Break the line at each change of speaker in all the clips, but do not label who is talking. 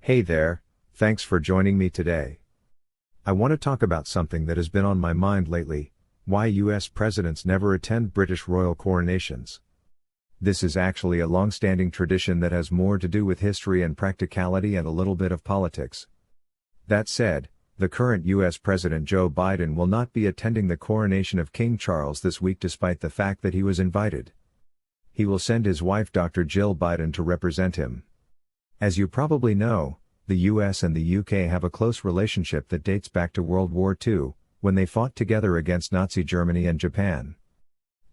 Hey there, thanks for joining me today. I want to talk about something that has been on my mind lately: why US presidents never attend British royal coronations. This is actually a long-standing tradition that has more to do with history and practicality and a little bit of politics. That said, the current US President Joe Biden will not be attending the coronation of King Charles this week despite the fact that he was invited. He will send his wife Dr. Jill Biden to represent him. As you probably know, the US and the UK have a close relationship that dates back to World War II, when they fought together against Nazi Germany and Japan.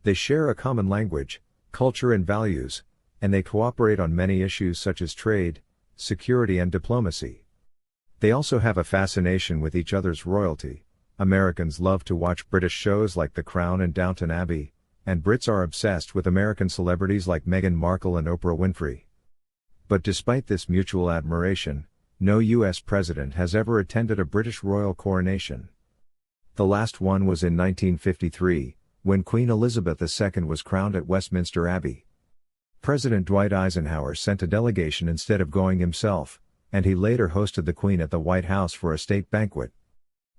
They share a common language, culture and values, and they cooperate on many issues such as trade, security and diplomacy. They also have a fascination with each other's royalty. Americans love to watch British shows like The Crown and Downton Abbey, and Brits are obsessed with American celebrities like Meghan Markle and Oprah Winfrey. But despite this mutual admiration, no US president has ever attended a British royal coronation. The last one was in 1953, when Queen Elizabeth II was crowned at Westminster Abbey. President Dwight Eisenhower sent a delegation instead of going himself, and he later hosted the Queen at the White House for a state banquet.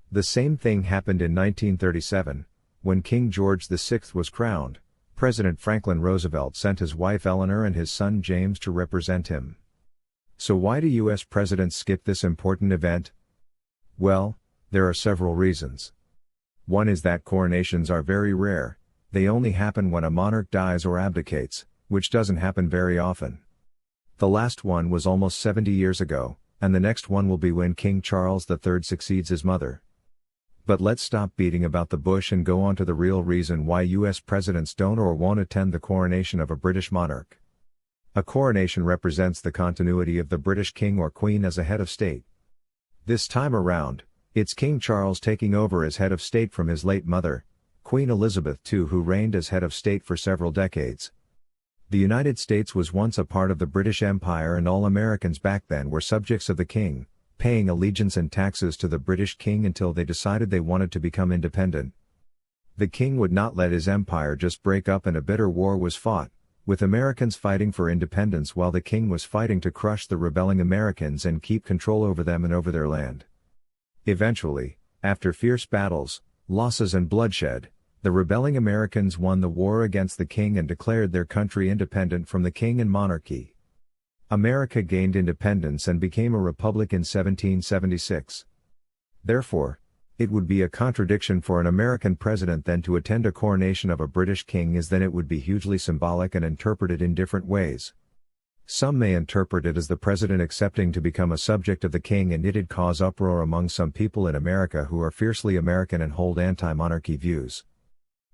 The same thing happened in 1937, when King George VI was crowned. President Franklin Roosevelt sent his wife Eleanor and his son James to represent him. So why do US presidents skip this important event? Well, there are several reasons. One is that coronations are very rare; they only happen when a monarch dies or abdicates, which doesn't happen very often. The last one was almost 70 years ago, and the next one will be when King Charles III succeeds his mother. But let's stop beating about the bush and go on to the real reason why US presidents don't or won't attend the coronation of a British monarch. A coronation represents the continuity of the British king or queen as a head of state. This time around, it's King Charles taking over as head of state from his late mother, Queen Elizabeth II, who reigned as head of state for several decades. The United States was once a part of the British Empire, and all Americans back then were subjects of the king, paying allegiance and taxes to the British king until they decided they wanted to become independent. The king would not let his empire just break up, and a bitter war was fought, with Americans fighting for independence while the king was fighting to crush the rebelling Americans and keep control over them and over their land. Eventually, after fierce battles, losses and bloodshed, the rebelling Americans won the war against the king and declared their country independent from the king and monarchy. America gained independence and became a republic in 1776. Therefore, it would be a contradiction for an American president then to attend a coronation of a British king, as then it would be hugely symbolic and interpreted in different ways. Some may interpret it as the president accepting to become a subject of the king, and it'd cause uproar among some people in America who are fiercely American and hold anti-monarchy views.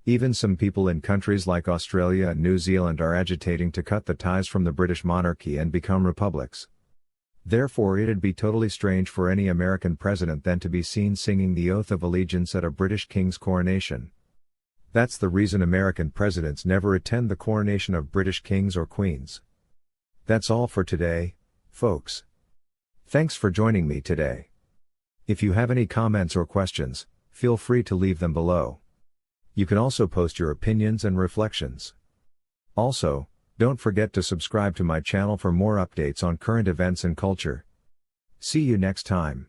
Even some people in countries like Australia and New Zealand are agitating to cut the ties from the British monarchy and become republics. Therefore, it'd be totally strange for any American president then to be seen singing the oath of allegiance at a British king's coronation. That's the reason American presidents never attend the coronation of British kings or queens. That's all for today, folks. Thanks for joining me today. If you have any comments or questions, feel free to leave them below. You can also post your opinions and reflections. Also, don't forget to subscribe to my channel for more updates on current events and culture. See you next time.